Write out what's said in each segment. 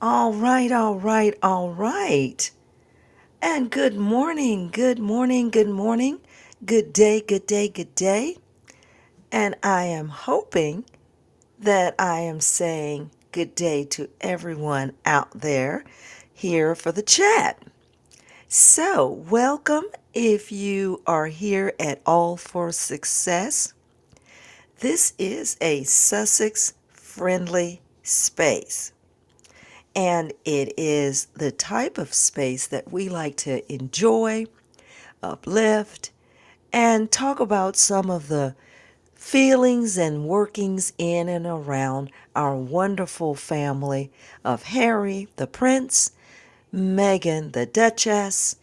All right. And good morning. Good day. And I am hoping that I am saying good day to everyone out there here for the chat. So, welcome if you are here at All for Success. This is a Sussex friendly space. And it is the type of space that we like to enjoy, uplift, and talk about some of the feelings and workings in and around our wonderful family of Harry, the Prince, Meghan, the Duchess,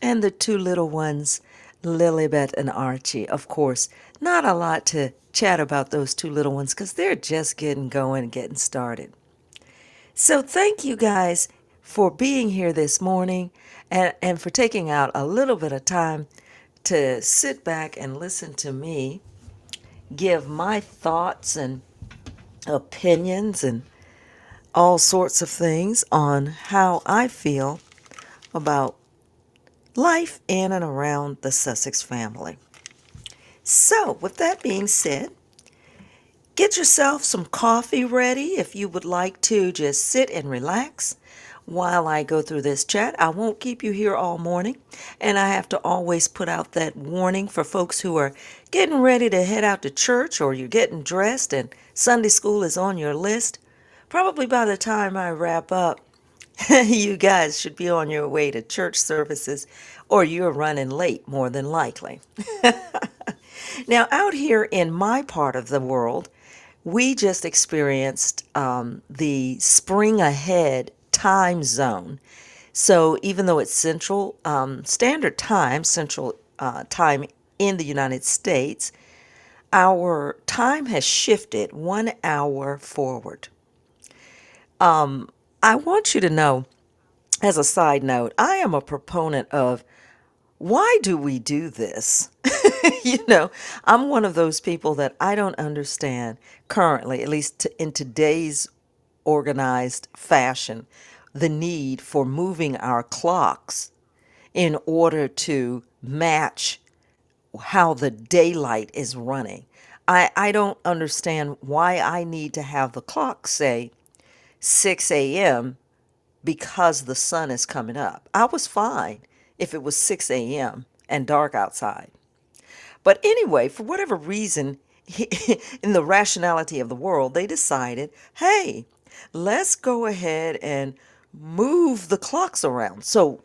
and the two little ones, Lilibet and Archie. Of course, not a lot to chat about those two little ones because they're just getting going and getting started. So thank you guys for being here this morning and for taking out a little bit of time to sit back and listen to me give my thoughts and opinions and all sorts of things on how I feel about life in and around the Sussex family. So, with that being said, get yourself some coffee ready if you would like to just sit and relax while I go through this chat. I won't keep you here all morning, and I have to always put out that warning for folks who are getting ready to head out to church or you're getting dressed and Sunday school is on your list. Probably by the time I wrap up, you guys should be on your way to church services or you're running late more than likely. Now, out here in my part of the world, we just experienced the spring ahead time zone. So even though it's Central Standard Time, Central Time in the United States, our time has shifted 1 hour forward. I want you to know, as a side note, I am a proponent of why do we do this? you know, I'm one of those people that I don't understand currently, at least in today's organized fashion, the need for moving our clocks in order to match how the daylight is running. I don't understand why I need to have the clock say 6 a.m. because the sun is coming up. I was fine if it was 6 a.m. and dark outside. But anyway, for whatever reason, in the rationality of the world, they decided, hey, let's go ahead and move the clocks around. So,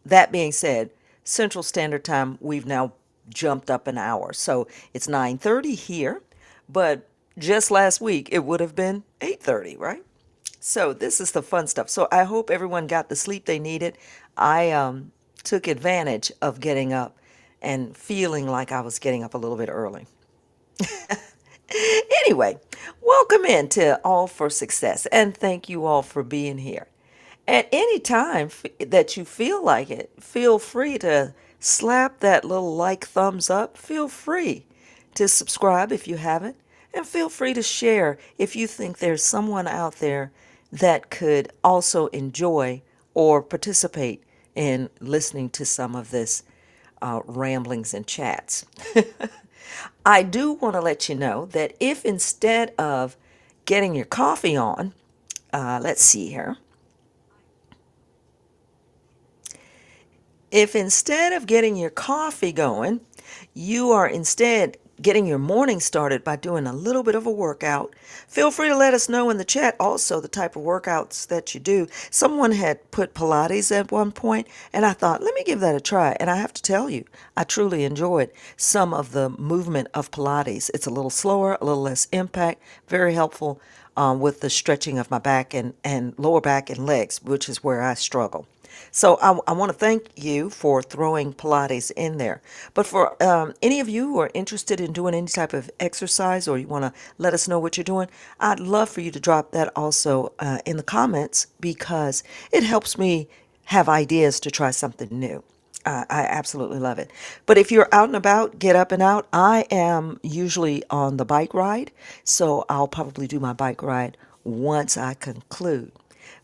that being said, Central Standard Time, we've now jumped up an hour. So, it's 9:30 here, but just last week it would have been 8:30, right? So, this is the fun stuff. So, I hope everyone got the sleep they needed. I took advantage of getting up and feeling like I was getting up a little bit early. Anyway, welcome into All for Success and thank you all for being here. At any time that you feel like it, feel free to slap that little like thumbs up. Feel free to subscribe if you haven't. And feel free to share if you think there's someone out there that could also enjoy or participate in listening to some of this ramblings and chats. I do want to let you know that if instead of getting your coffee on, let's see here. If instead of getting your coffee going, you are instead getting your morning started by doing a little bit of a workout, feel free to let us know in the chat also the type of workouts that you do. Someone had put Pilates at one point, and I thought, let me give that a try. And I have to tell you, I truly enjoyed some of the movement of Pilates. It's a little slower, a little less impact, very helpful with the stretching of my back and lower back and legs, which is where I struggle. So I want to thank you for throwing Pilates in there. But for any of you who are interested in doing any type of exercise or you want to let us know what you're doing, I'd love for you to drop that also in the comments because it helps me have ideas to try something new. I absolutely love it. But if you're out and about, get up and out. I am usually on the bike ride, so I'll probably do my bike ride once I conclude.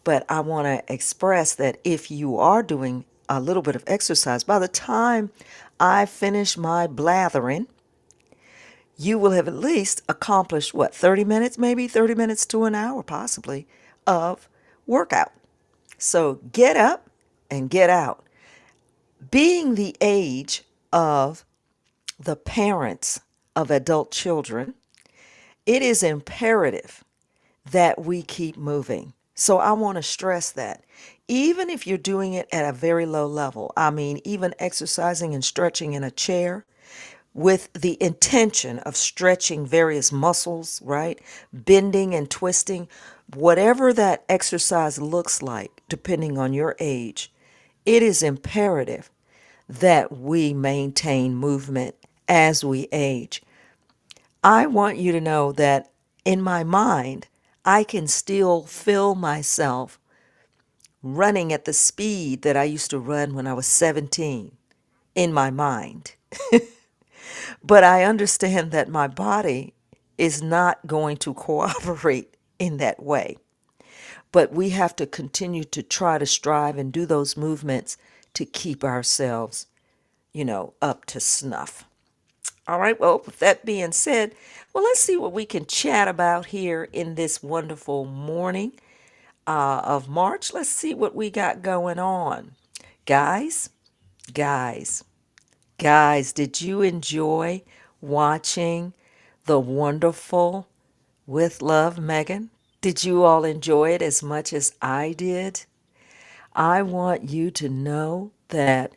But I want to express that if you are doing a little bit of exercise, by the time I finish my blathering, you will have at least accomplished what, 30 minutes, maybe 30 minutes to an hour, possibly, of workout. So get up and get out. Being the age of the parents of adult children, it is imperative that we keep moving. So I want to stress that. Even if you're doing it at a very low level, I mean, even exercising and stretching in a chair with the intention of stretching various muscles, right? Bending and twisting, whatever that exercise looks like, depending on your age, it is imperative that we maintain movement as we age. I want you to know that in my mind, I can still feel myself running at the speed that I used to run when I was 17 in my mind. But I understand that my body is not going to cooperate in that way. But we have to continue to try to strive and do those movements to keep ourselves, up to snuff. All right, well, with that being said, well, let's see what we can chat about here in this wonderful morning of March. Let's see what we got going on. Guys, guys, guys, did you enjoy watching the wonderful With Love, Megan? Did you all enjoy it as much as I did? I want you to know that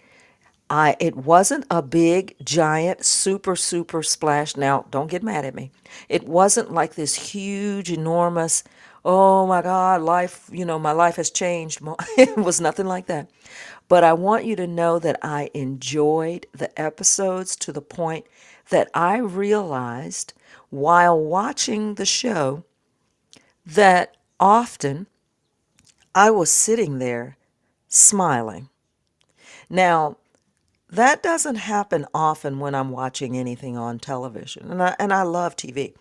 it wasn't a big, giant, super splash. Now, don't get mad at me. It wasn't like this huge, enormous, oh my God, life, my life has changed. It was nothing like that. But I want you to know that I enjoyed the episodes to the point that I realized while watching the show that often I was sitting there smiling. Now, that doesn't happen often when I'm watching anything on television, and I love TV.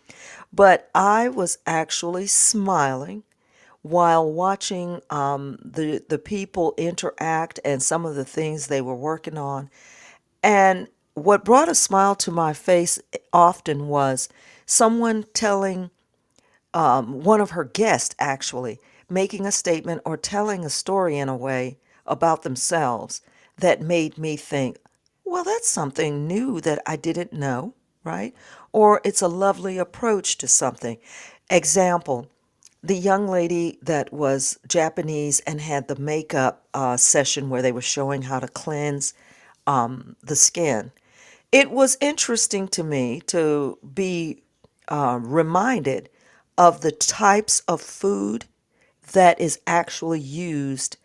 But I was actually smiling while watching the people interact and some of the things they were working on. And what brought a smile to my face often was someone telling one of her guests actually making a statement or telling a story in a way about themselves that made me think, well, that's something new that I didn't know, right? Or it's a lovely approach to something. Example, the young lady that was Japanese and had the makeup session where they were showing how to cleanse the skin. It was interesting to me to be reminded of the types of food that is actually used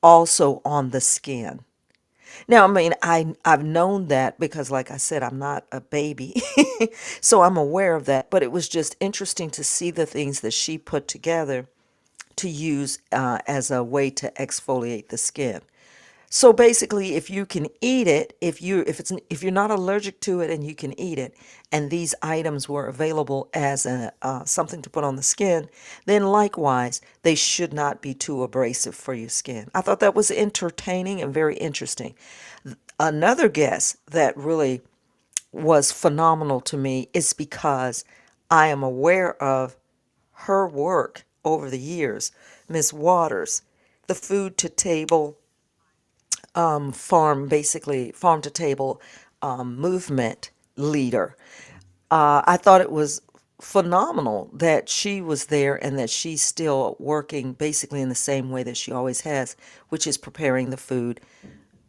also on the skin. Now, I mean, I've known that because, like I said, I'm not a baby, so I'm aware of that. But it was just interesting to see the things that she put together to use as a way to exfoliate the skin. So basically, if you can eat it, if you're not allergic to it and you can eat it, and these items were available as something to put on the skin, then likewise they should not be too abrasive for your skin. I thought that was entertaining and very interesting. Another guest that really was phenomenal to me is because I am aware of her work over the years, Miss Waters, the food to table basically farm to table movement leader. I thought it was phenomenal that she was there and that she's still working basically in the same way that she always has, which is preparing the food.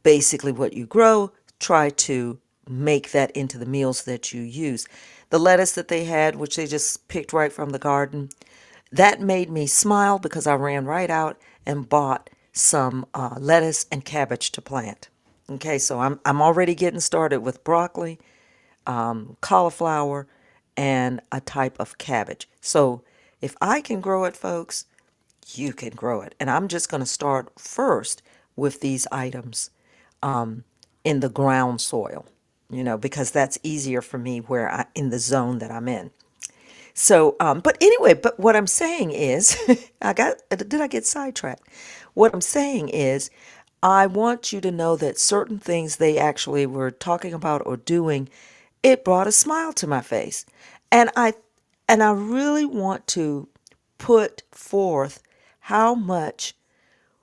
Basically, what you grow, try to make that into the meals that you use. The lettuce that they had, which they just picked right from the garden, that made me smile because I ran right out and bought some lettuce and cabbage to plant. Okay, so I'm already getting started with broccoli, cauliflower, and a type of cabbage. So if I can grow it, folks, you can grow it. And I'm just going to start first with these items in the ground soil, because that's easier for me in the zone that I'm in. But anyway, but what I'm saying is, did I get sidetracked? What I'm saying is, I want you to know that certain things they actually were talking about or doing, it brought a smile to my face. And I really want to put forth how much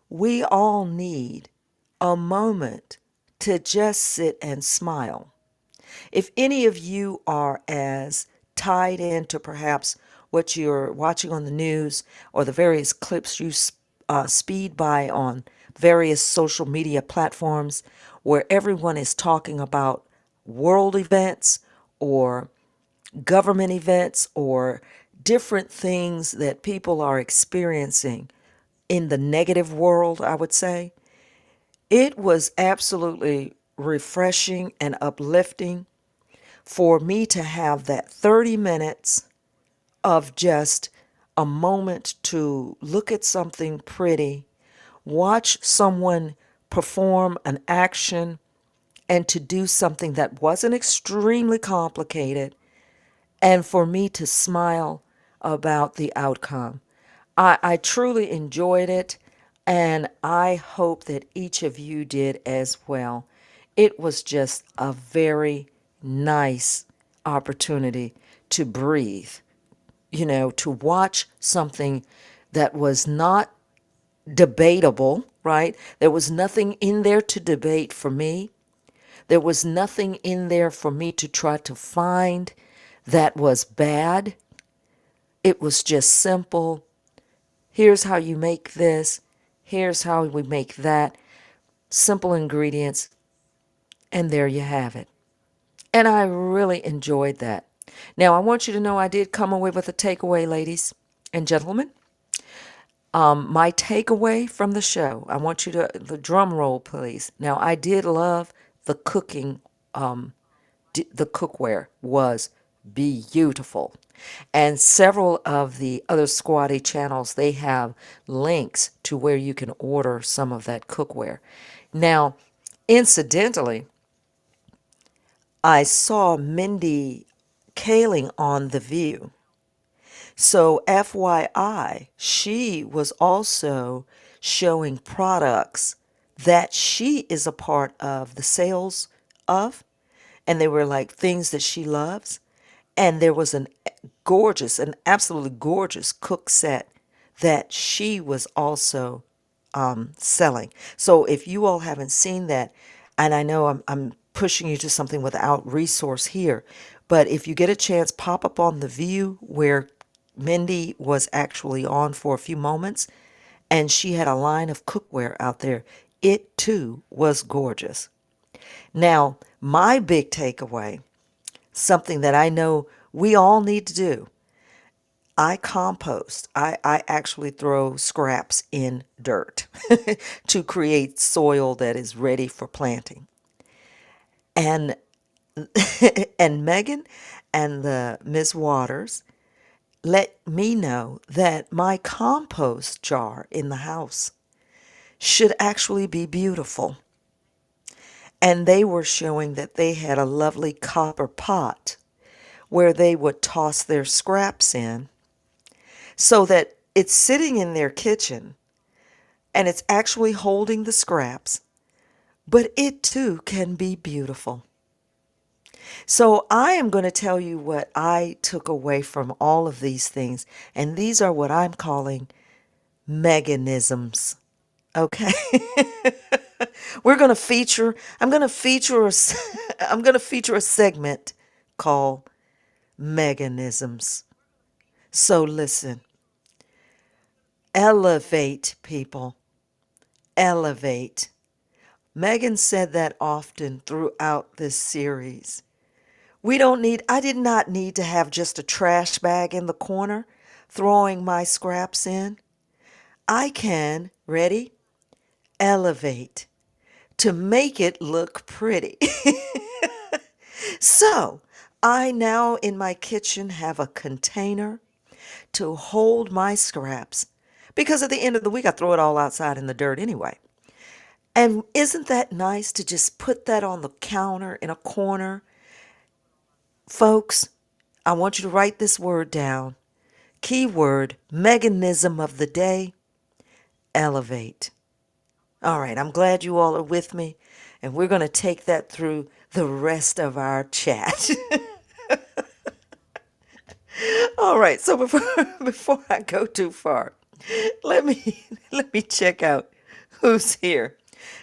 we all need a moment to just sit and smile. If any of you are as tied into perhaps what you're watching on the news or the various clips you speed by on various social media platforms where everyone is talking about world events or government events or different things that people are experiencing in the negative world, I would say, it was absolutely refreshing and uplifting for me to have that 30 minutes of just a moment to look at something pretty, watch someone perform an action, and to do something that wasn't extremely complicated, and for me to smile about the outcome. I truly enjoyed it, and I hope that each of you did as well. It was just a very nice opportunity to breathe, to watch something that was not debatable, right? There was nothing in there to debate for me. There was nothing in there for me to try to find that was bad. It was just simple. Here's how you make this. Here's how we make that. Simple ingredients. And there you have it. And I really enjoyed that. Now, I want you to know I did come away with a takeaway, ladies and gentlemen. My takeaway from the show, I want you to, the drum roll, please. Now, I did love the cooking. The cookware was beautiful. And several of the other squatty channels, they have links to where you can order some of that cookware. Now, incidentally, I saw Mindy Kaling on The View. So, FYI, she was also showing products that she is a part of the sales of, and they were like things that she loves. And there was an absolutely gorgeous cook set that she was also selling. So if you all haven't seen that, and I know I'm pushing you to something without resource here, but if you get a chance, pop up on The View where Mindy was actually on for a few moments, and she had a line of cookware out there. It too was gorgeous. Now, my big takeaway, something that I know we all need to do. I compost. I actually throw scraps in dirt to create soil that is ready for planting. And and Megan and the Miss Waters let me know that my compost jar in the house should actually be beautiful. And they were showing that they had a lovely copper pot where they would toss their scraps in so that it's sitting in their kitchen and it's actually holding the scraps, but it too can be beautiful. So I am going to tell you what I took away from all of these things, and these are what I'm calling mechanisms. Okay. We're going to feature I'm going to feature I'm going to feature a segment called mechanisms. So listen, elevate people. Elevate. Megan said that often throughout this series. I did not need to have just a trash bag in the corner throwing my scraps in. I can, ready? Elevate to make it look pretty. So, I now in my kitchen have a container to hold my scraps because at the end of the week I throw it all outside in the dirt anyway. And isn't that nice to just put that on the counter in a corner? Folks, I want you to write this word down. Keyword, mechanism of the day, elevate. All right, I'm glad you all are with me, and we're going to take that through the rest of our chat. All right, so before before I go too far, let me let me check out who's here.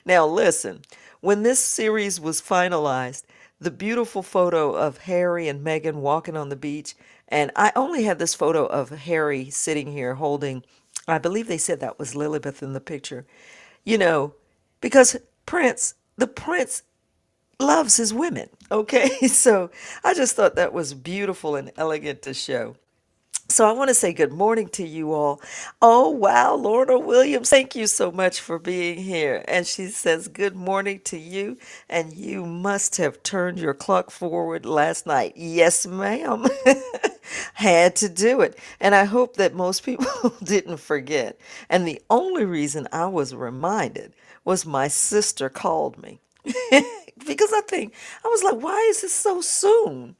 Now listen, when this series was finalized, the beautiful photo of Harry and Meghan walking on the beach, and I only had this photo of Harry sitting here holding, I believe they said that was Lilibeth in the picture. You know, because the prince loves his women, okay? So I just thought that was beautiful and elegant to show. So I want to say good morning to you all. Oh, wow, Lorna Williams, thank you so much for being here. And she says, good morning to you. And you must have turned your clock forward last night. Yes, ma'am. Had to do it. And I hope that most people didn't forget. And the only reason I was reminded was my sister called me. Because I was like, why is it so soon?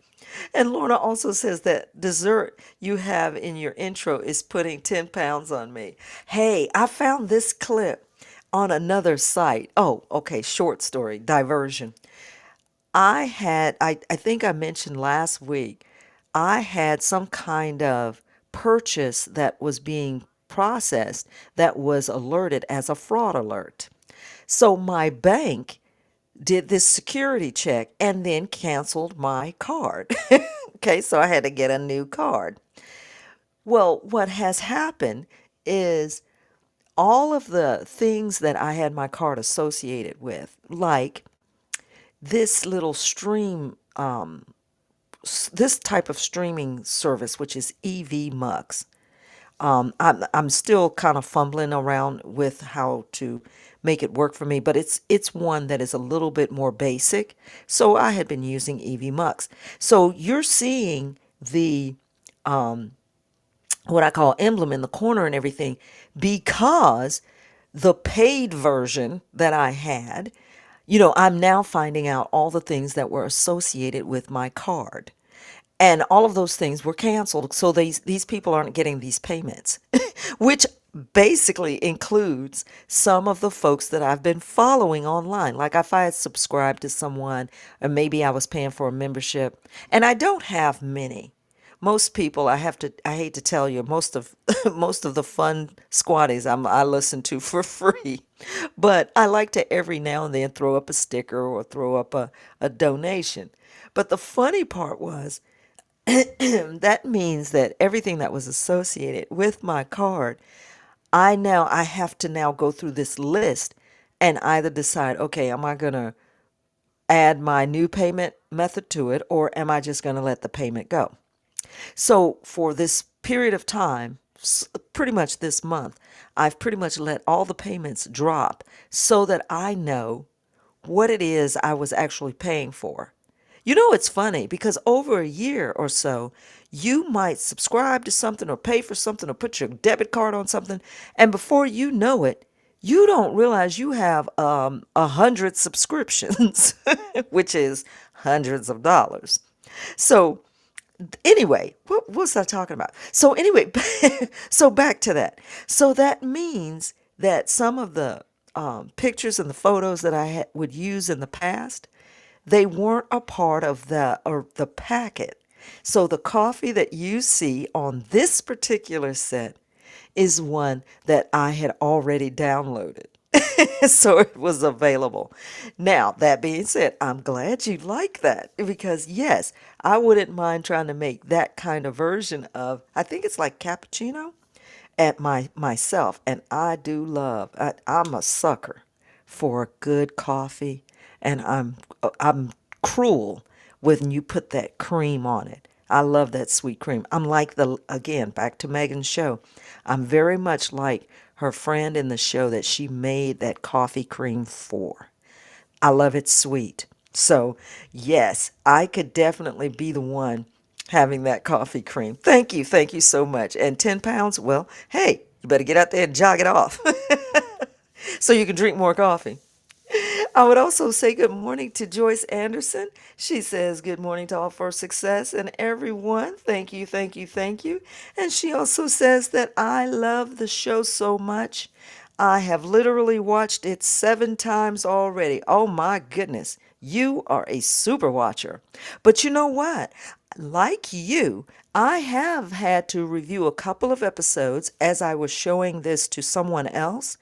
And Lorna also says that dessert you have in your intro is putting 10 pounds on me. Hey, I found this clip on another site. Oh, okay, short story, diversion. I think I mentioned last week, I had some kind of purchase that was being processed that was alerted as a fraud alert. So my bank did this security check and then canceled my card. Okay, so I had to get a new card. Well, what has happened is all of the things that I had my card associated with, like this little this type of streaming service, which is EV Mux. I'm still kind of fumbling around with how to make it work for me, but it's one that is a little bit more basic. So I had been using EV Mux. So you're seeing the what I call emblem in the corner and everything because the paid version that I had, I'm now finding out all the things that were associated with my card. And all of those things were canceled. So these people aren't getting these payments, which basically includes some of the folks that I've been following online. Like if I had subscribed to someone, or maybe I was paying for a membership, and I don't have many. Most people, I hate to tell you, most of most of the fun squatties I listen to for free, but I like to every now and then throw up a sticker or throw up a donation. But the funny part was that means that everything that was associated with my card, I have to now go through this list and either decide, okay, am I going to add my new payment method to it, or am I just going to let the payment go? So for this period of time, pretty much this month, I've pretty much let all the payments drop so that I know what it is I was actually paying for. It's funny because over a year or so, you might subscribe to something or pay for something or put your debit card on something, and before you know it, you don't realize you have 100 subscriptions, which is hundreds of dollars. So anyway, what was I talking about? So anyway, so back to that. So that means that some of the pictures and the photos that would use in the past, they weren't a part of the packet. So the coffee that you see on this particular set is one that I had already downloaded. So it was available. Now, that being said, I'm glad you like that because, yes, I wouldn't mind trying to make that kind of version of, I think it's like cappuccino at myself. And I do I'm a sucker for a good coffee, and I'm cruel when you put that cream on it. I love that sweet cream. I'm like again, back to Megan's show. I'm very much like her friend in the show that she made that coffee cream for. I love it sweet. So, yes, I could definitely be the one having that coffee cream. Thank you. Thank you so much. And 10 pounds, well, hey, you better get out there and jog it off so you can drink more coffee. I would also say good morning to Joyce Anderson. She says, good morning to all for success and everyone. Thank you, thank you, thank you. And she also says that I love the show so much. I have literally watched it 7 times already. Oh my goodness. You are a super watcher. But you know what? Like you, I have had to review a couple of episodes as I was showing this to someone else,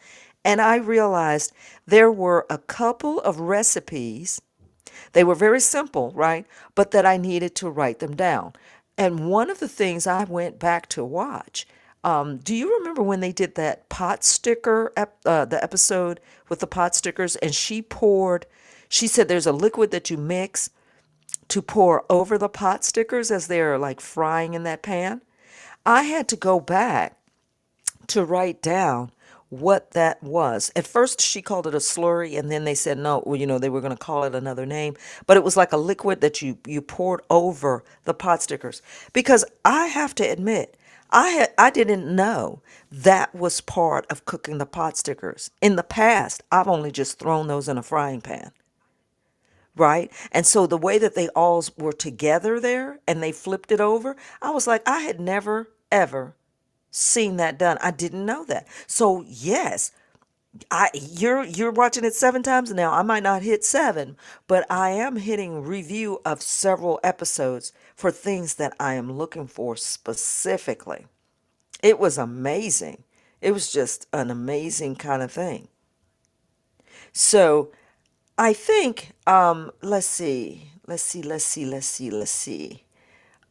and I realized there were a couple of recipes. They were very simple, right? But that I needed to write them down. And one of the things I went back to watch, do you remember when they did that pot sticker, the episode with the pot stickers? And she said there's a liquid that you mix to pour over the pot stickers as they're like frying in that pan. I had to go back to write down what that was. At first, she called it a slurry, and then they said no. Well, they were going to call it another name, but it was like a liquid that you poured over the pot stickers. Because I have to admit, I didn't know that was part of cooking the pot stickers. In the past, I've only just thrown those in a frying pan, right? And so the way that they all were together there and they flipped it over, I was like, I had never ever seen that done. I didn't know that. So yes, you're watching it 7 times now. I might not hit 7, but I am hitting review of several episodes for things that I am looking for specifically. It was amazing. It was just an amazing kind of thing. So I think let's see.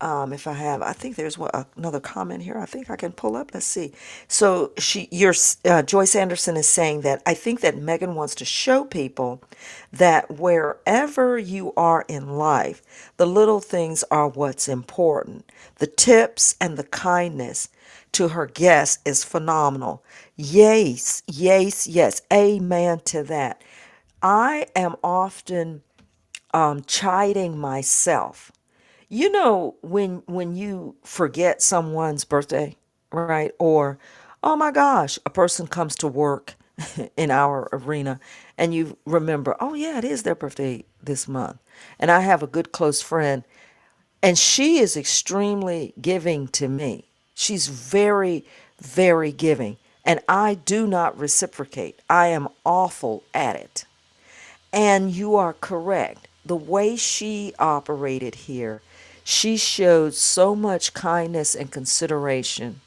If I have, I think there's another comment here. I think I can pull up. Let's see. So Joyce Anderson is saying that I think that Megan wants to show people that wherever you are in life, the little things are what's important. The tips and the kindness to her guests is phenomenal. Yes, yes, yes. Amen to that. I am often chiding myself. When you forget someone's birthday, right? Or, oh my gosh, a person comes to work in our arena and you remember, oh yeah, it is their birthday this month. And I have a good close friend and she is extremely giving to me. She's very, very giving. And I do not reciprocate. I am awful at it. And you are correct. The way she operated here, she showed so much kindness and consideration.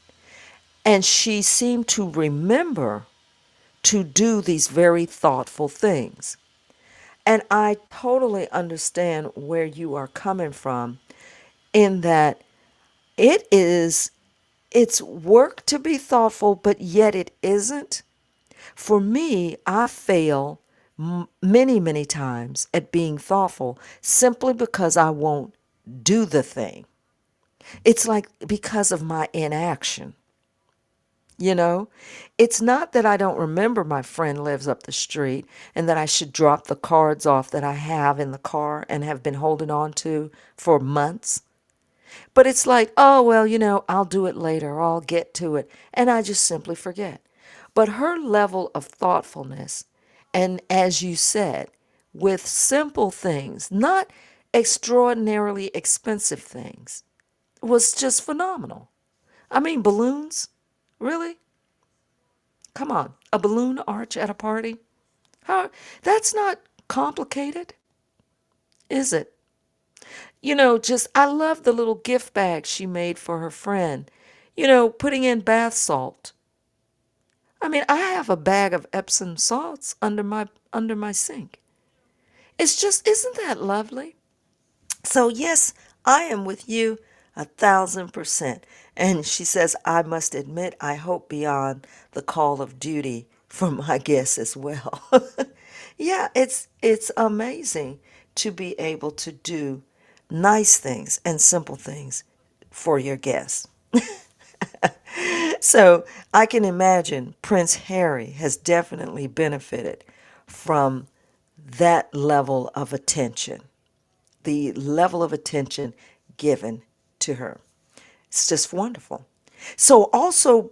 And she seemed to remember to do these very thoughtful things. And I totally understand where you are coming from in that it is it's work to be thoughtful, but yet it isn't. For me, I fail many, many times at being thoughtful simply because I won't do the thing. It's like because of my inaction. You know, it's not that I don't remember my friend lives up the street and that I should drop the cards off that I have in the car and have been holding on to for months. But it's like, oh, well, I'll do it later or I'll get to it. And I just simply forget. But her level of thoughtfulness, and as you said, with simple things, not extraordinarily expensive things, was just phenomenal. I mean, balloons? Really? Come on. A balloon arch at a party? How? That's not complicated, is it? Just I love the little gift bag she made for her friend. Putting in bath salt. I mean, I have a bag of Epsom salts under my sink. It's just, isn't that lovely? So yes, I am with you 1,000%. And she says, I must admit, I hope beyond the call of duty for my guests as well. Yeah, it's amazing to be able to do nice things and simple things for your guests. So I can imagine Prince Harry has definitely benefited from that level of attention, the level of attention given to her. It's just wonderful. So also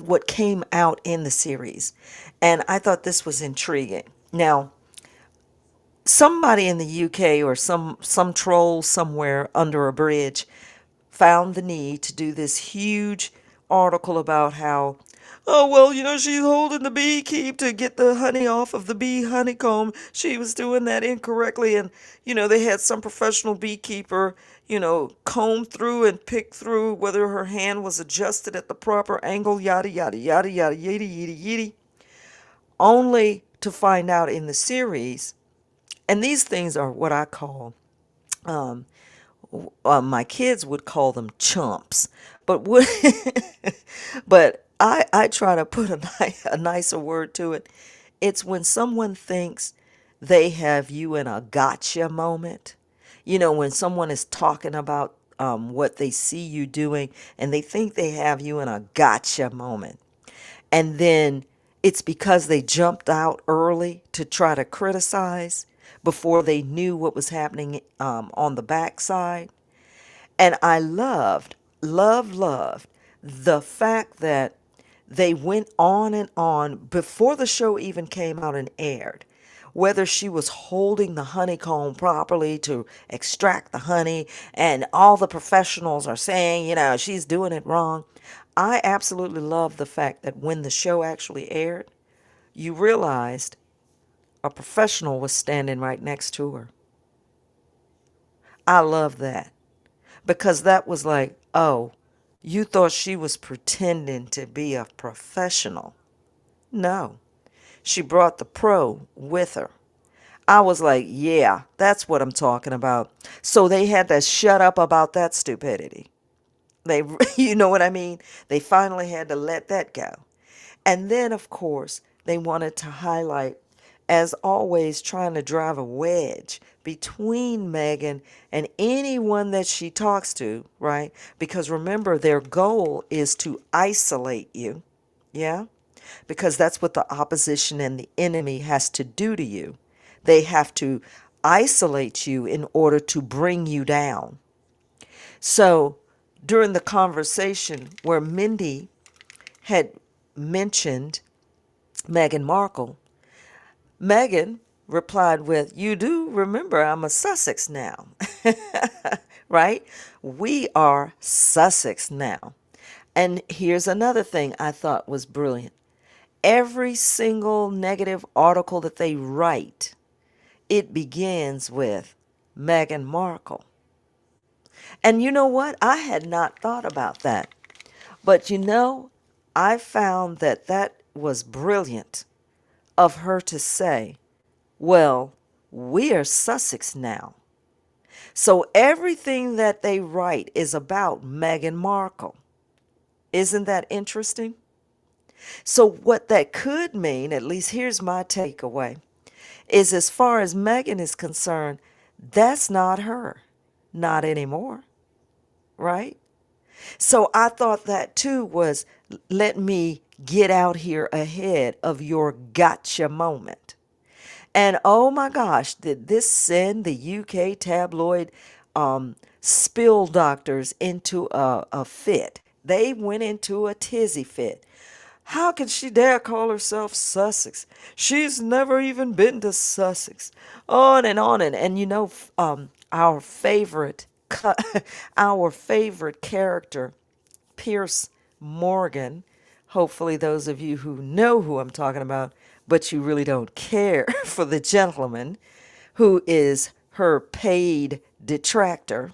what came out in the series, and I thought this was intriguing. Now, somebody in the UK or some troll somewhere under a bridge found the need to do this huge article about how, oh, well, she's holding the beekeep to get the honey off of the bee honeycomb. She was doing that incorrectly. And, they had some professional beekeeper, comb through and pick through whether her hand was adjusted at the proper angle, yada, yada, yada, yada, yada, yada, yada, only to find out in the series. And these things are what I call, um, my kids would call them chumps, but what, but I try to put a nicer word to it. It's when someone thinks they have you in a gotcha moment. When someone is talking about what they see you doing and they think they have you in a gotcha moment. And then it's because they jumped out early to try to criticize before they knew what was happening on the backside. And I loved the fact that they went on and on before the show even came out and aired. Whether she was holding the honeycomb properly to extract the honey, and all the professionals are saying, she's doing it wrong. I absolutely love the fact that when the show actually aired, you realized a professional was standing right next to her. I love that. Because that was like, oh, you thought she was pretending to be a professional. No, she brought the pro with her. I was like, yeah, that's what I'm talking about. So they had to shut up about that stupidity. They, you know what I mean? They finally had to let that go. And then, of course, they wanted to highlight, as always, trying to drive a wedge between Megan and anyone that she talks to, right? Because remember, their goal is to isolate you, yeah? Because that's what the opposition and the enemy has to do to you. They have to isolate you in order to bring you down. So during the conversation where Mindy had mentioned Meghan Markle, Meghan replied with, "You do remember I'm a Sussex now." Right? We are Sussex now. And here's another thing I thought was brilliant. Every single negative article that they write, it begins with Meghan Markle. And you know what? I had not thought about that. But I found that that was brilliant of her to say, well, we are Sussex now. So everything that they write is about Meghan Markle. Isn't that interesting? So what that could mean, at least here's my takeaway, is as far as Meghan is concerned, that's not her. Not anymore, right? So I thought that too was, let me get out here ahead of your gotcha moment. And oh my gosh, did this send the UK tabloid spill doctors into a fit? They went into a tizzy fit. How can she dare call herself Sussex? She's never even been to Sussex. On and on and our favorite our favorite character, Pierce Morgan. Hopefully, those of you who know who I'm talking about, but you really don't care for the gentleman who is her paid detractor,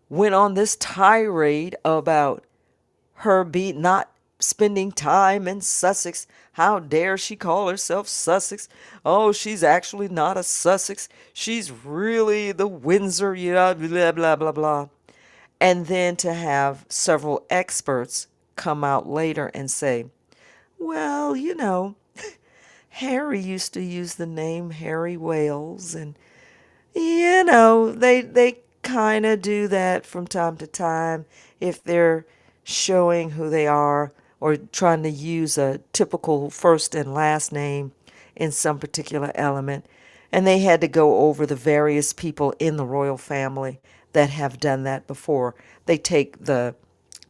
went on this tirade about her be not spending time in Sussex. How dare she call herself Sussex? Oh, she's actually not a Sussex. She's really the Windsor, blah, blah, blah, blah. And then to have several experts come out later and say, well, Harry used to use the name Harry Wales, and they kind of do that from time to time if they're showing who they are or trying to use a typical first and last name in some particular element. And they had to go over the various people in the royal family that have done that before. They take the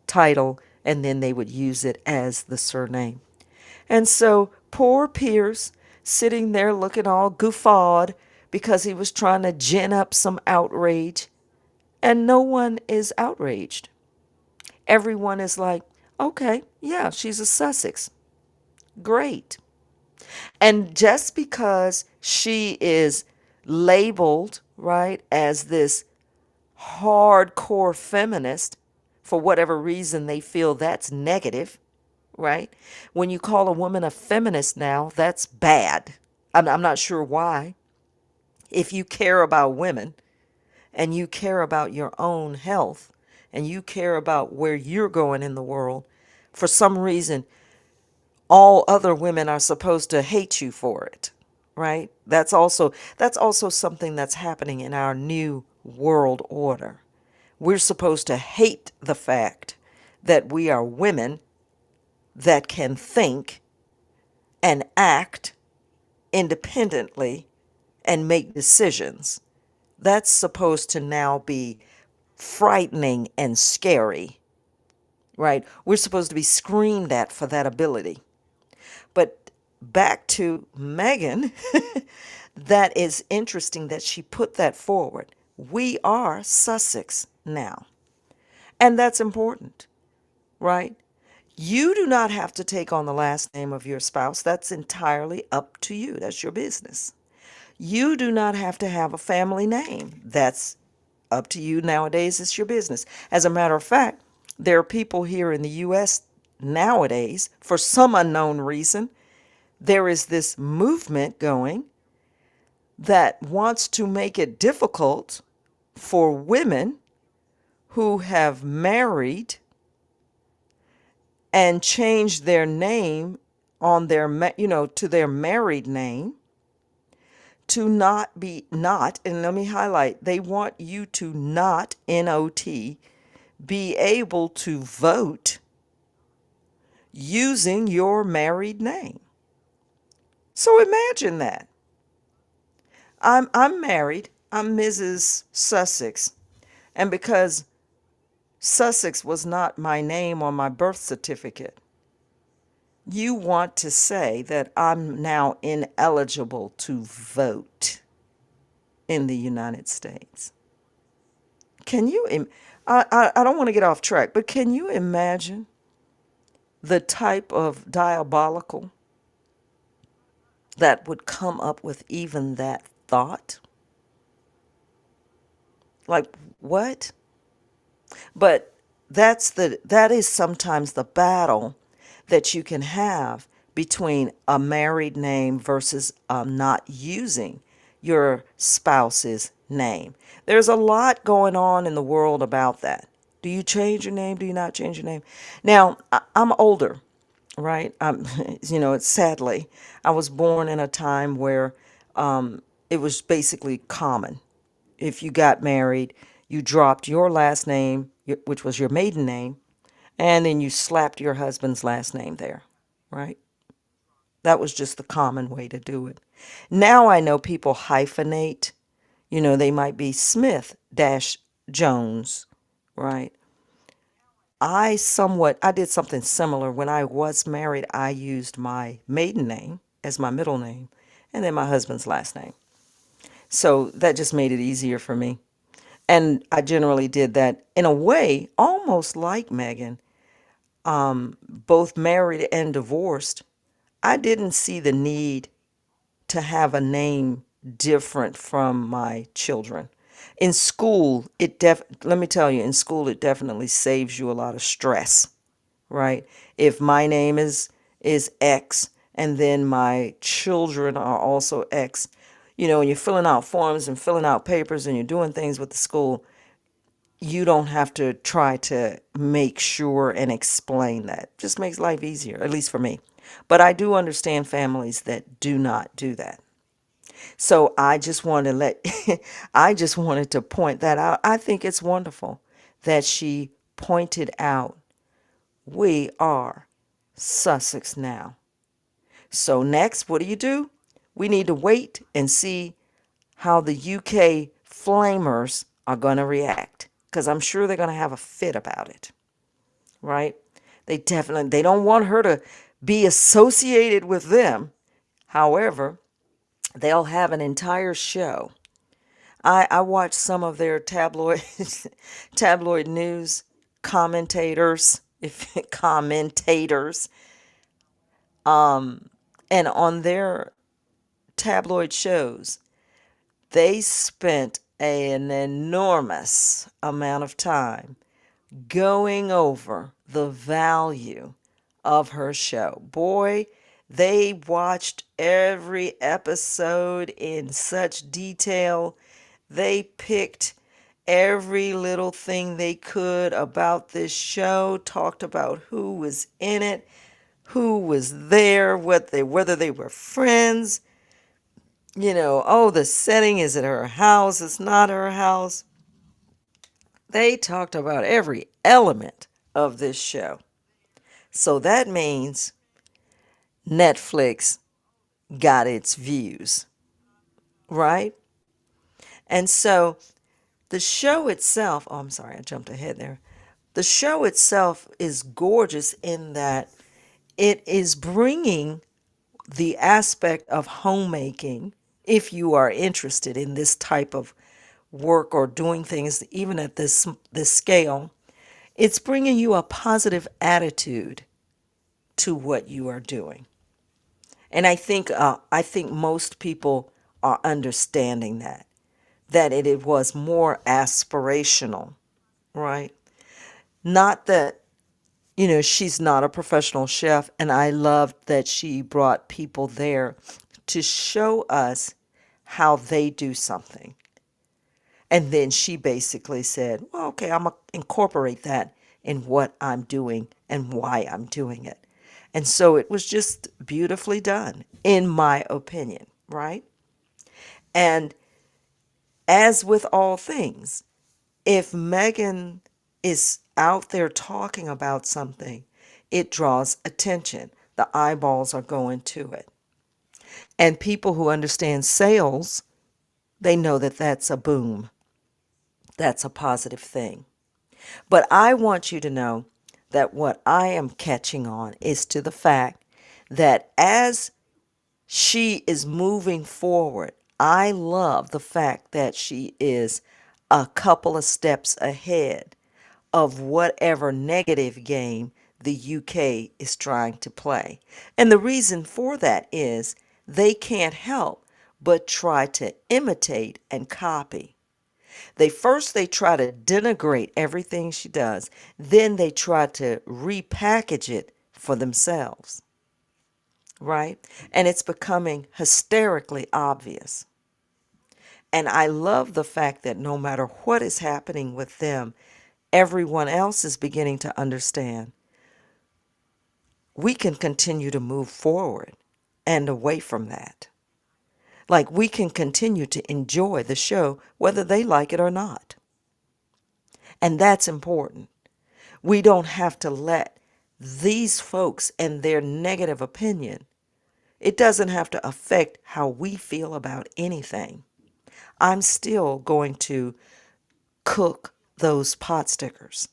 title and then they would use it as the surname. And so poor Pierce sitting there looking all guffawed because he was trying to gin up some outrage. And no one is outraged. Everyone is like, okay, yeah, she's a Sussex. Great. And just because she is labeled, right, as this hardcore feminist, for whatever reason they feel that's negative, right? When you call a woman a feminist now, that's bad. I'm not sure why. If you care about women and you care about your own health and you care about where you're going in the world, for some reason, all other women are supposed to hate you for it, right? That's also something that's happening in our new world order. We're supposed to hate the fact that we are women that can think and act independently and make decisions. That's supposed to now be frightening and scary, right? We're supposed to be screamed at for that ability. But back to Megan, that is interesting that she put that forward. We are Sussex now. And that's important, right? You do not have to take on the last name of your spouse. That's entirely up to you. That's your business. You do not have to have a family name. That's up to you nowadays. It's your business. As a matter of fact, there are people here in the U.S. nowadays, for some unknown reason, there is this movement going that wants to make it difficult for women who have married and changed their name on their, to their married name to not be, not, and let me highlight, they want you to not, N-O-T, be able to vote using your married name. So imagine that. I'm married. I'm Mrs. Sussex. And because Sussex was not my name on my birth certificate, you want to say that I'm now ineligible to vote in the United States. Can you, I don't want to get off track, but can you imagine the type of diabolical that would come up with even that thought? Like, what? But that is sometimes the battle that you can have between a married name versus not using your spouse's name. There's a lot going on in the world about that. Do you change your name? Do you not change your name? Now, I'm older, right? It's sadly, I was born in a time where it was basically common. If you got married, you dropped your last name, which was your maiden name, and then you slapped your husband's last name there, right? That was just the common way to do it. Now I know people hyphenate. They might be Smith dash Jones, right? I did something similar. When I was married, I used my maiden name as my middle name and then my husband's last name. So that just made it easier for me. And I generally did that in a way, almost like Megan, both married and divorced. I didn't see the need to have a name different from my children. In school, let me tell you, in school it definitely saves you a lot of stress, right? If my name is X and then my children are also X, and you're filling out forms and filling out papers and you're doing things with the school, you don't have to try to make sure and explain that. Just makes life easier, at least for me. But I do understand families that do not do that. So I just want to I just wanted to point that out. I think it's wonderful that she pointed out we are Sussex now. So next, what do? We need to wait and see how the UK flamers are going to react, because I'm sure they're going to have a fit about it, right? They don't want her to be associated with them. However, they'll have an entire show. I watch some of their tabloid tabloid news commentators, if commentators, and on their tabloid shows, they spent an enormous amount of time going over the value of her show. Boy, they watched every episode in such detail. They picked every little thing they could about this show, talked about who was in it, who was there, whether they were friends, oh, the setting is at her house, it's not her house. They talked about every element of this show. So that means Netflix got its views, right? And so the show itself, oh, I'm sorry, I jumped ahead there. The show itself is gorgeous in that it is bringing the aspect of homemaking, if you are interested in this type of work or doing things even at this scale. It's bringing you a positive attitude to what you are doing. And I think most people are understanding that it was more aspirational, right? Not that, she's not a professional chef, and I loved that she brought people there to show us how they do something. And then she basically said, well, okay, I'm going to incorporate that in what I'm doing and why I'm doing it. And so it was just beautifully done, in my opinion, right? And as with all things, if Megan is out there talking about something, it draws attention. The eyeballs are going to it. And people who understand sales, they know that that's a boom. That's a positive thing. But I want you to know that what I am catching on is to the fact that as she is moving forward, I love the fact that she is a couple of steps ahead of whatever negative game the UK is trying to play. And the reason for that is they can't help but try to imitate and copy. They try to denigrate everything she does, then they try to repackage it for themselves, right? And it's becoming hysterically obvious. And I love the fact that no matter what is happening with them, everyone else is beginning to understand we can continue to move forward and away from that. Like we can continue to enjoy the show whether they like it or not. And that's important. We don't have to let these folks and their negative opinion, it doesn't have to affect how we feel about anything. I'm still going to cook those pot stickers.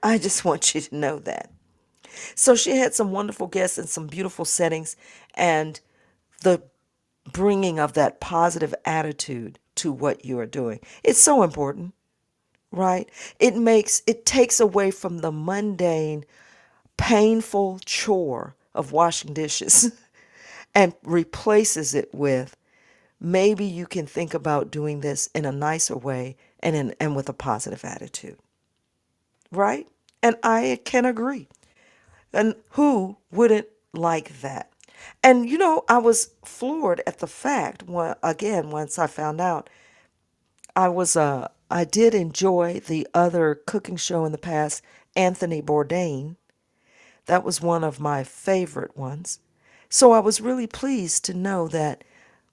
I just want you to know that. So she had some wonderful guests and some beautiful settings, and the bringing of that positive attitude to what you are doing. It's so important, right? It takes away from the mundane, painful chore of washing dishes and replaces it with maybe you can think about doing this in a nicer way and with a positive attitude, right? And I can agree. And who wouldn't like that? And I was floored at the fact, again, once I found out, I did enjoy the other cooking show in the past, Anthony Bourdain. That was one of my favorite ones. So I was really pleased to know that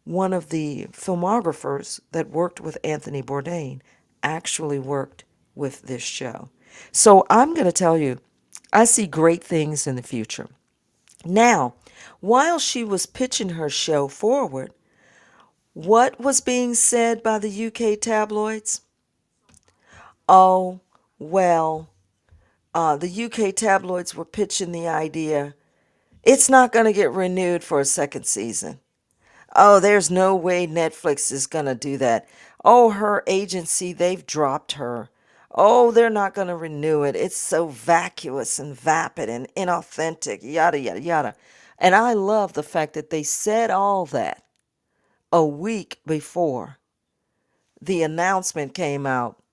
one of the filmographers that worked with Anthony Bourdain actually worked with this show. So I'm going to tell you, I see great things in the future. Now, while she was pitching her show forward, what was being said by the UK tabloids? Oh, well, the UK tabloids were pitching the idea It's not going to get renewed for a second season. Oh, there's no way Netflix is going to do that. Oh, her agency, they've dropped her. Oh, they're not going to renew it. It's so vacuous and vapid and inauthentic, yada, yada, yada. And I love the fact that they said all that a week before the announcement came out.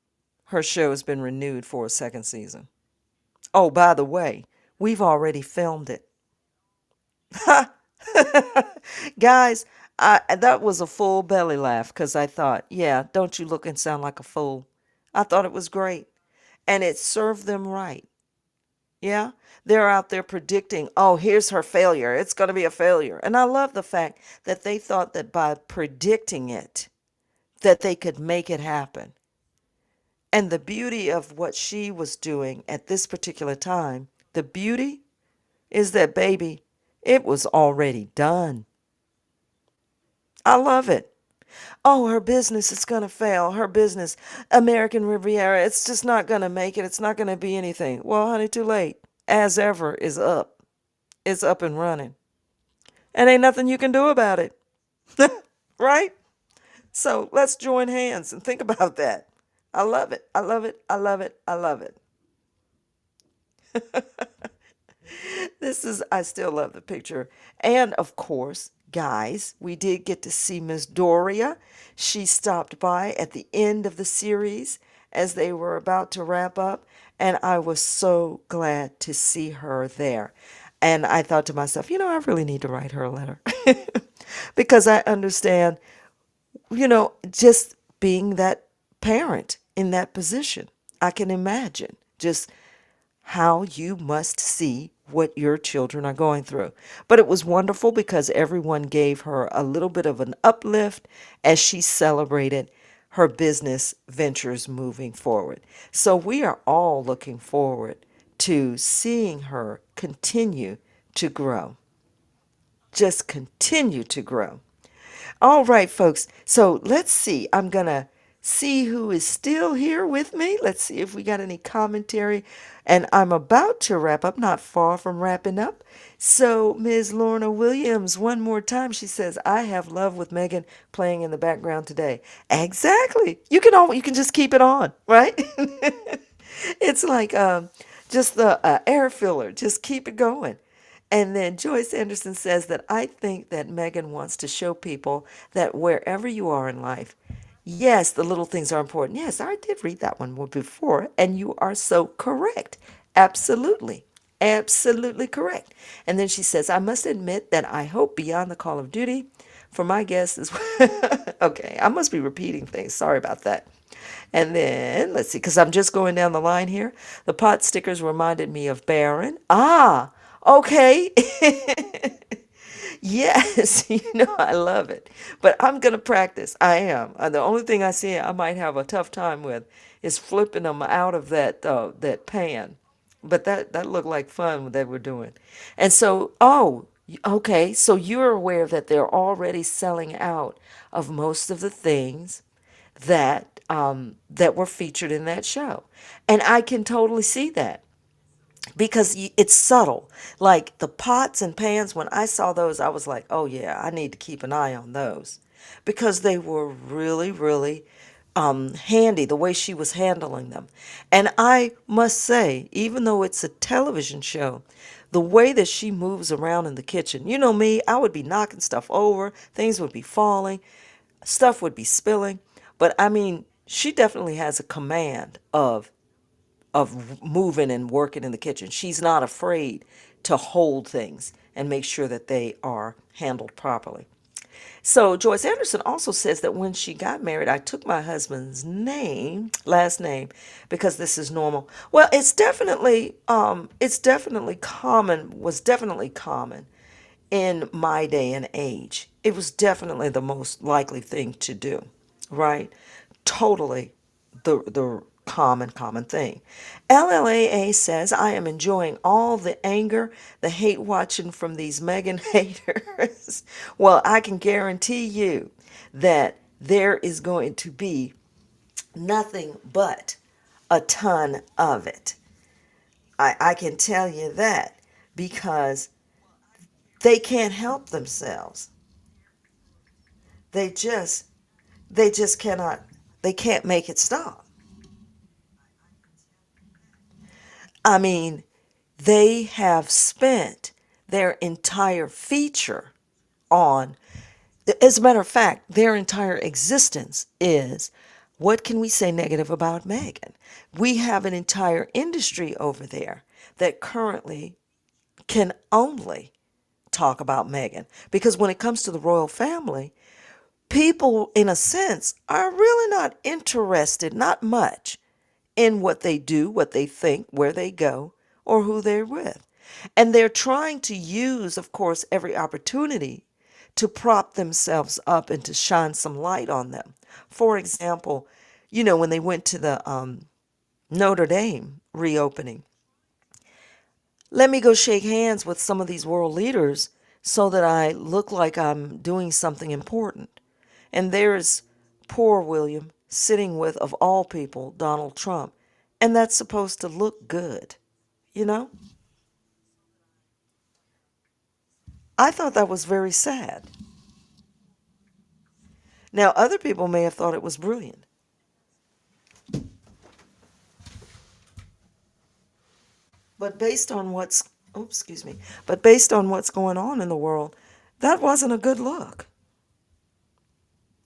Her show has been renewed for a second season. Oh, by the way, we've already filmed it. Guys, that was a full belly laugh because I thought, yeah, don't you look and sound like a fool? I thought it was great. And it served them right. Yeah. They're out there predicting, oh, here's her failure. It's going to be a failure. And I love the fact that they thought that by predicting it, that they could make it happen. And the beauty of what she was doing at this particular time, the beauty is that, baby, it was already done. I love it. Oh, her business is going to fail. Her business, American Riviera, it's just not going to make it. It's not going to be anything. Well, honey, too late. As ever is up. It's up and running. And ain't nothing you can do about it. Right? So let's join hands and think about that. I love it. I love it. I love it. I love it. I still love the picture. And of course, guys, we did get to see Miss Doria. She stopped by at the end of the series as they were about to wrap up. And I was so glad to see her there. And I thought to myself, I really need to write her a letter because I understand, just being that parent in that position. I can imagine just how you must see what your children are going through. But it was wonderful because everyone gave her a little bit of an uplift as she celebrated her business ventures moving forward. So we are all looking forward to seeing her continue to grow. Just continue to grow. All right, folks. So let's see. I'm going to see who is still here with me. Let's see if we got any commentary. And I'm about to wrap up, not far from wrapping up. So, Ms. Lorna Williams, one more time, she says, I have Love with Megan playing in the background today. Exactly. You can just keep it on, right? It's like just the air filler. Just keep it going. And then Joyce Anderson says that I think that Megan wants to show people that wherever you are in life, yes, the little things are important. Yes, I did read that one before, and you are so correct. Absolutely. Absolutely correct. And then she says, I must admit that I hope Beyond the Call of Duty for my guests is okay. I must be repeating things. Sorry about that. And then let's see, because I'm just going down the line here. The pot stickers reminded me of Baron. Ah, okay. Yes, I love it. But I'm going to practice. I am. The only thing I see I might have a tough time with is flipping them out of that pan. But that looked like fun that we're doing. And so, okay, so you're aware that they're already selling out of most of the things that were featured in that show. And I can totally see that because it's subtle. Like the pots and pans, when I saw those, I was like, oh yeah, I need to keep an eye on those because they were really, really handy the way she was handling them. And I must say, even though it's a television show, the way that she moves around in the kitchen, you know me, I would be knocking stuff over, things would be falling, stuff would be spilling. But I mean, she definitely has a command of moving and working in the kitchen. She's not afraid to hold things and make sure that they are handled properly. So Joyce Anderson also says that when she got married, I took my husband's last name, because this is normal. Well, it's definitely common, was definitely common in my day and age. It was definitely the most likely thing to do, right? Totally the common thing. LLAA says, I am enjoying all the anger, the hate watching from these Megan haters. Well, I can guarantee you that there is going to be nothing but a ton of it. I can tell you that because They can't help themselves. They just they just cannot they can't make it stop. I mean, they have spent their entire feature on, as a matter of fact, their entire existence is, what can we say negative about Megan? We have an entire industry over there that currently can only talk about Megan. Because when it comes to the royal family, people, in a sense, are really not interested, not much, in what they do, what they think, where they go, or who they're with. And they're trying to use, of course, every opportunity to prop themselves up and to shine some light on them. For example, when they went to the Notre Dame reopening, let me go shake hands with some of these world leaders so that I look like I'm doing something important. And there's poor William sitting with, of all people, Donald Trump. And that's supposed to look good, you know? I thought that was very sad. Now, other people may have thought it was brilliant. But based on excuse me, but based on what's going on in the world, that wasn't a good look.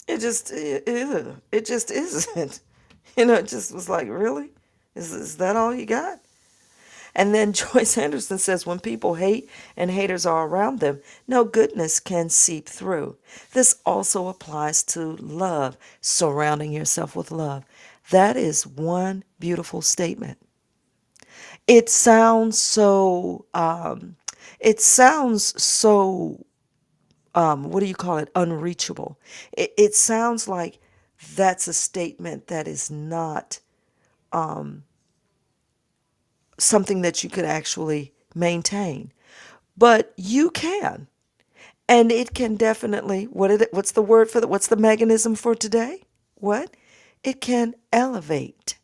It just isn't. It just was like, really? Is that all you got? And then Joyce Anderson says, when people hate and haters are around them, no goodness can seep through. This also applies to love, surrounding yourself with love. That is one beautiful statement. It sounds so, what do you call it? Unreachable. It sounds like that's a statement that is not something that you could actually maintain. But you can. And it can definitely, what's the word for what's the mechanism for today? What? It can elevate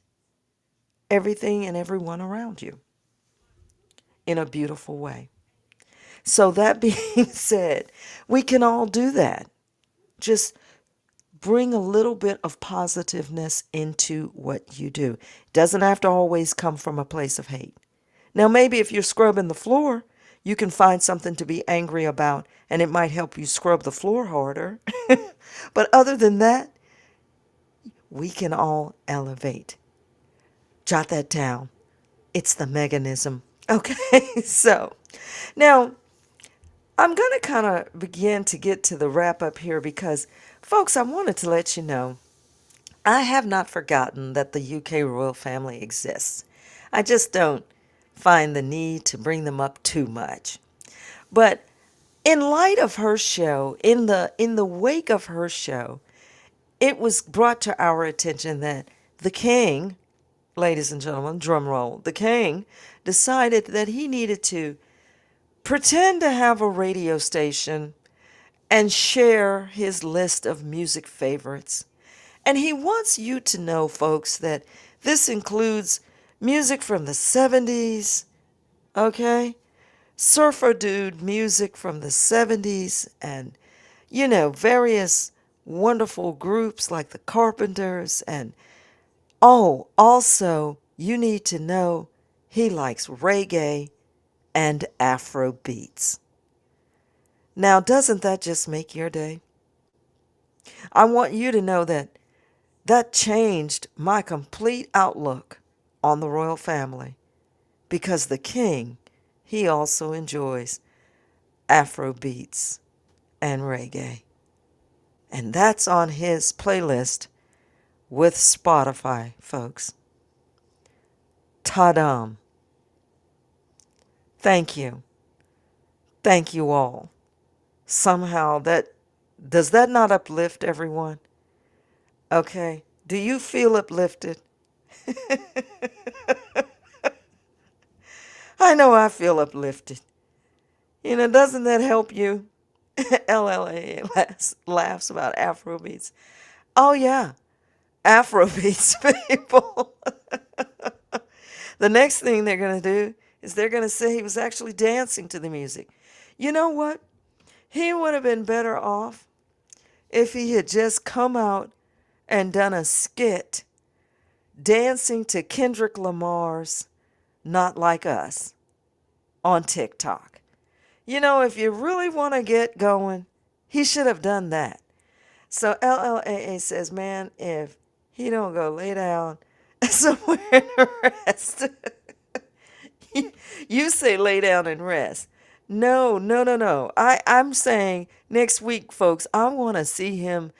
everything and everyone around you in a beautiful way. So that being said, we can all do that. Just bring a little bit of positiveness into what you do. It doesn't have to always come from a place of hate. Now, maybe if you're scrubbing the floor, you can find something to be angry about, and it might help you scrub the floor harder. But other than that, we can all elevate. Jot that down. It's the mechanism. Okay, so now I'm going to kind of begin to get to the wrap up here because, folks, I wanted to let you know I have not forgotten that the UK royal family exists. I just don't find the need to bring them up too much. But in light of her show, in the wake of her show, it was brought to our attention that the king, ladies and gentlemen, drum roll, the king decided that he needed to pretend to have a radio station and share his list of music favorites. And he wants you to know, folks, that this includes music from the 70s, okay? Surfer dude music from the 70s, and, various wonderful groups like the Carpenters. And, oh, also, you need to know he likes reggae and Afro beats. Now, doesn't that just make your day? I want you to know that that changed my complete outlook on the royal family because the king, he also enjoys Afro beats and reggae. And that's on his playlist with Spotify, folks. Ta-dum. Thank you. Thank you all. Somehow does that not uplift everyone? Okay. Do you feel uplifted? I know I feel uplifted. Doesn't that help you? LLA laughs about Afrobeats. Oh, yeah. Afrobeats, people. The next thing they're going to do is they're going to say he was actually dancing to the music. You know what? He would have been better off if he had just come out and done a skit dancing to Kendrick Lamar's Not Like Us on TikTok. You know, if you really want to get going, he should have done that. So LLAA says, man, if he don't go lay down somewhere and rest, you say lay down and rest. No, no, no, no. I'm saying next week, folks, I want to see him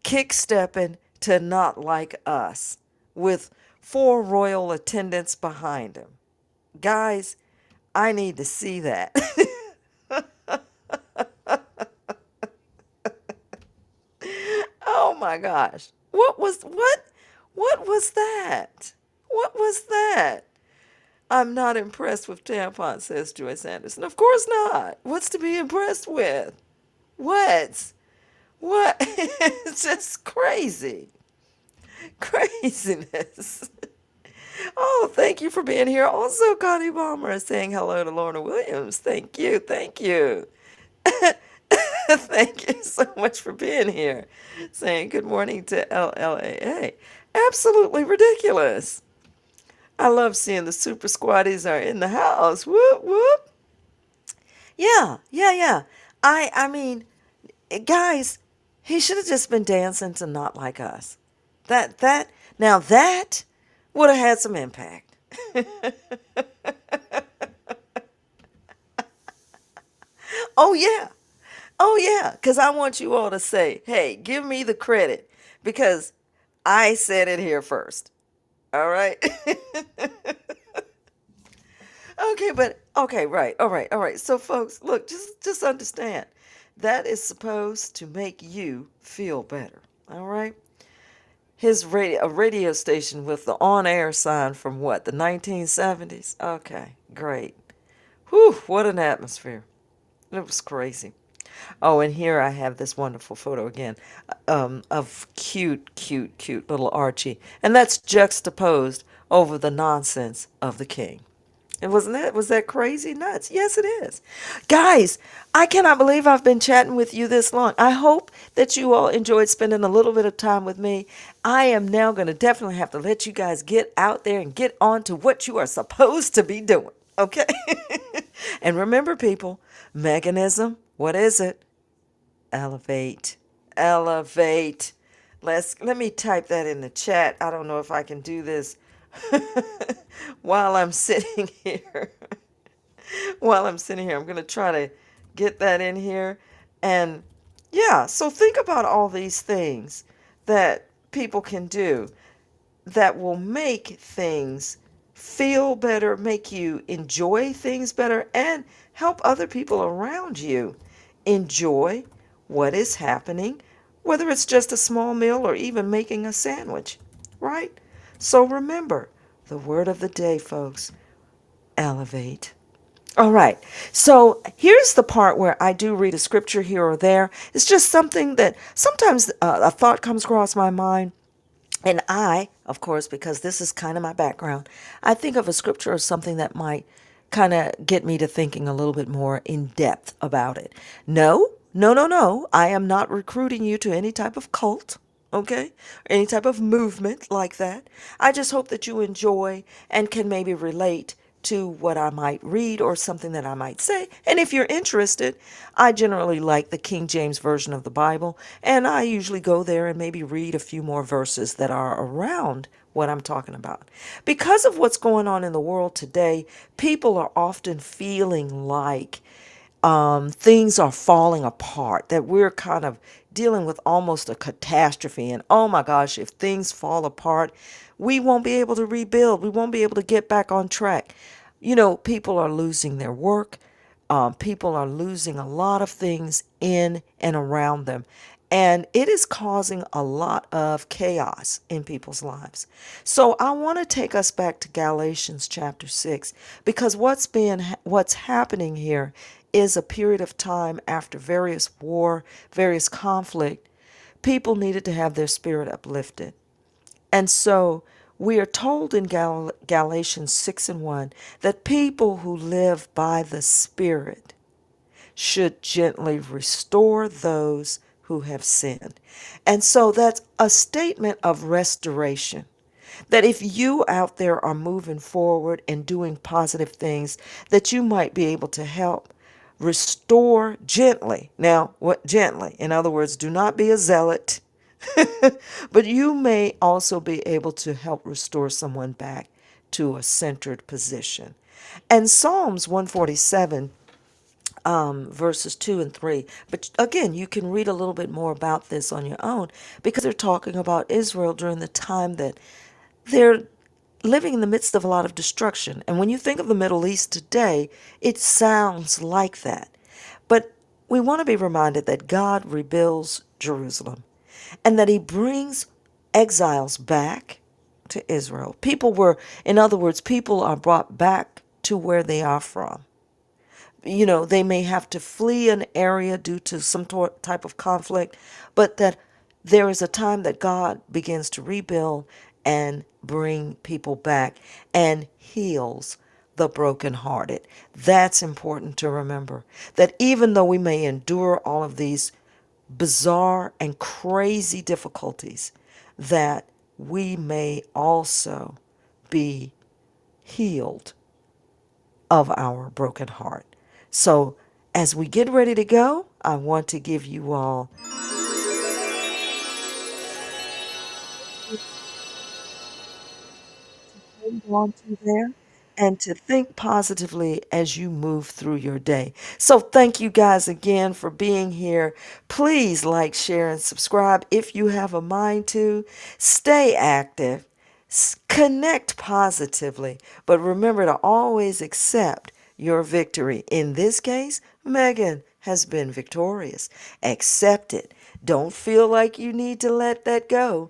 kick stepping to Not Like Us with 4 royal attendants behind him. Guys, I need to see that. Oh my gosh. What was that? What was that? I'm not impressed with tampons, says Joyce Anderson. Of course not. What's to be impressed with? What? What? It's just crazy. Craziness. Oh, thank you for being here. Also, Connie Balmer is saying hello to Lorna Williams. Thank you. Thank you. Thank you so much for being here. Saying good morning to LLAA. Absolutely ridiculous. I love seeing the super squatties are in the house. Whoop, whoop. Yeah, yeah, yeah. I mean, guys, he should have just been dancing to Not Like Us. Now that would have had some impact. Oh, yeah. Oh, yeah. Because I want you all to say, hey, give me the credit because I said it here first. All right. Okay, but okay, right. All right. All right. So folks, look, just understand. That is supposed to make you feel better. All right? A radio station with the on-air sign from what, the 1970s? Okay, great. Whew, what an atmosphere. It was crazy. Oh, and here I have this wonderful photo again of cute, cute, cute little Archie. And that's juxtaposed over the nonsense of the king. And was that crazy nuts? Yes, it is. Guys, I cannot believe I've been chatting with you this long. I hope that you all enjoyed spending a little bit of time with me. I am now going to definitely have to let you guys get out there and get on to what you are supposed to be doing. Okay? And remember, people, mechanism, what is it? Elevate. Elevate. Let me type that in the chat. I don't know if I can do this while I'm sitting here. While I'm sitting here, I'm going to try to get that in here. And yeah, so think about all these things that people can do that will make things feel better, make you enjoy things better, and help other people around you enjoy what is happening, whether it's just a small meal or even making a sandwich, right? So remember, the word of the day, folks, elevate. All right. So here's the part where I do read a scripture here or there. It's just something that sometimes a thought comes across my mind. And I, of course, because this is kind of my background, I think of a scripture or something that might kind of get me to thinking a little bit more in depth about it. No, no, no, no. I am not recruiting you to any type of cult, okay? Or any type of movement like that. I just hope that you enjoy and can maybe relate to what I might read or something that I might say. And if you're interested, I generally like the King James Version of the Bible, and I usually go there and maybe read a few more verses that are around what I'm talking about. Because of what's going on in the world today, people are often feeling like things are falling apart, that we're kind of dealing with almost a catastrophe. And oh my gosh, if things fall apart, we won't be able to rebuild. We won't be able to get back on track. You know, people are losing their work. People are losing a lot of things in and around them. And it is causing a lot of chaos in people's lives. So I want to take us back to Galatians chapter 6, because what's happening here is a period of time after various war, various conflict. People needed to have their spirit uplifted. And so we are told in Galatians 6:1 that people who live by the Spirit should gently restore those who have sinned. And so that's a statement of restoration. That if you out there are moving forward and doing positive things, that you might be able to help restore gently. Now, what gently? In other words, do not be a zealot, but you may also be able to help restore someone back to a centered position. And Psalms 147 verses 2 and 3. But again, you can read a little bit more about this on your own because they're talking about Israel during the time that they're living in the midst of a lot of destruction. And when you think of the Middle East today, it sounds like that. But we want to be reminded that God rebuilds Jerusalem and that he brings exiles back to Israel. People were, in other words, people are brought back to where they are from. They may have to flee an area due to some type of conflict, but that there is a time that God begins to rebuild and bring people back and heals the brokenhearted. That's important to remember. That even though we may endure all of these bizarre and crazy difficulties, that we may also be healed of our broken heart. So, as we get ready to go, I want to give you all hold on to there and to think positively as you move through your day. So, thank you guys again for being here. Please like, share, and subscribe if you have a mind to. Stay active, connect positively, but remember to always accept your victory. In this case, Megan has been victorious. Accept it. Don't feel like you need to let that go.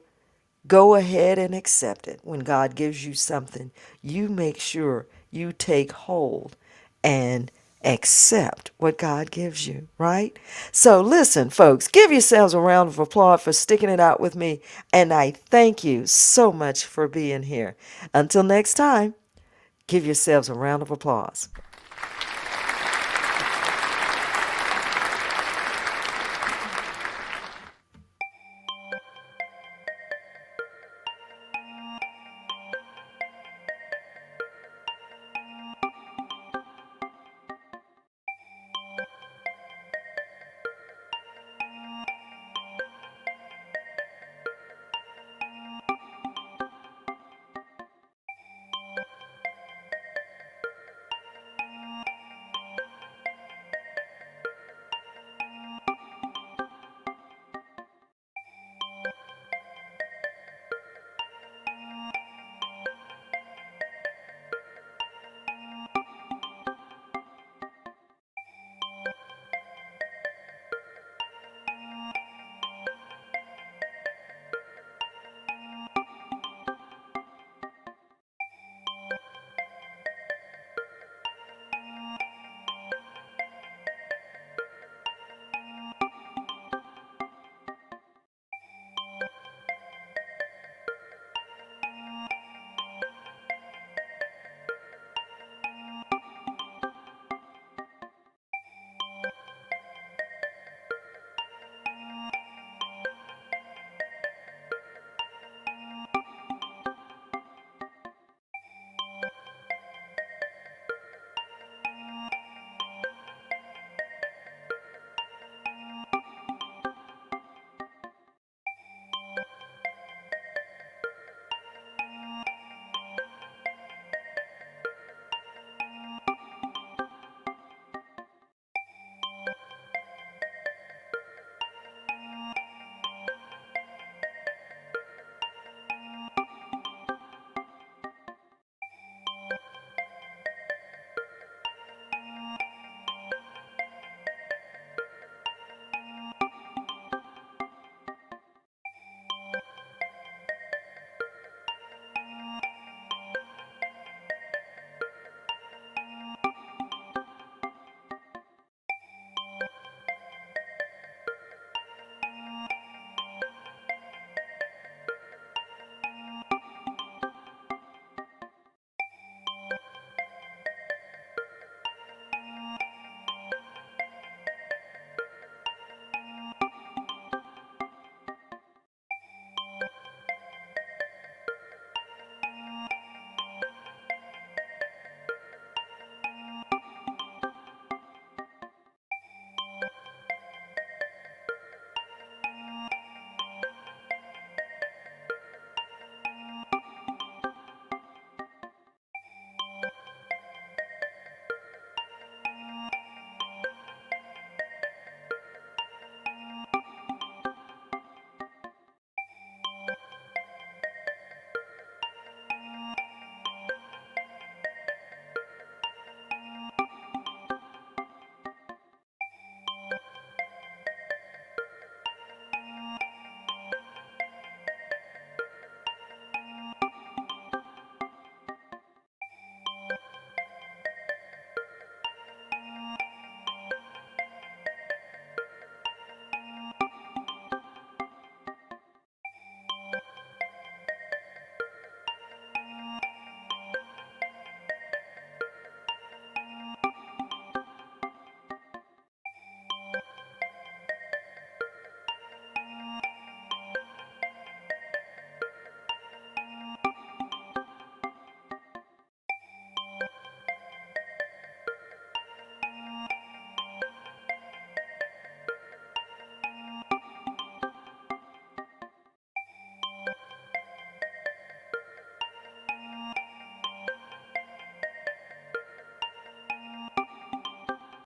Go ahead and accept it. When God gives you something, you make sure you take hold and accept what God gives you, right? So listen, folks, give yourselves a round of applause for sticking it out with me. And I thank you so much for being here. Until next time, give yourselves a round of applause.